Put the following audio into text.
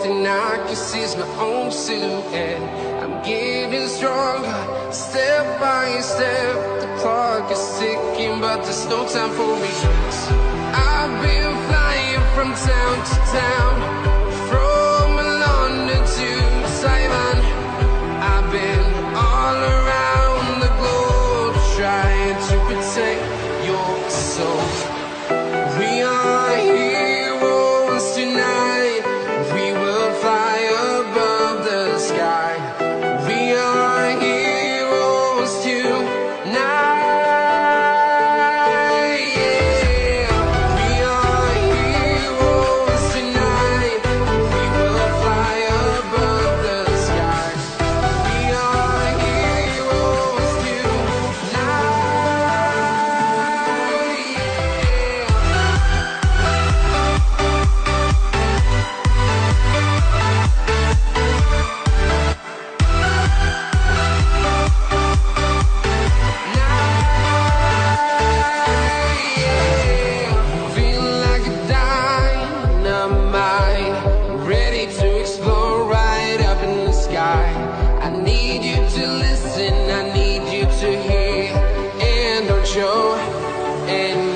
thing I can see is my own silhouette. I'm getting stronger, step by step. The clock is ticking, but there's no time for me. I've been flying from town to town, from London to Taiwan. I've been all around the globe, trying to protect your soul. We are heroes tonight. We will fly above the sky. We are heroes tonight. Yeah. We are heroes tonight. We will fly above the sky. We are heroes tonight. Feeling like a dynamite, ready to explode right up in the sky. I need you to listen, I need you to hear, and don't show. And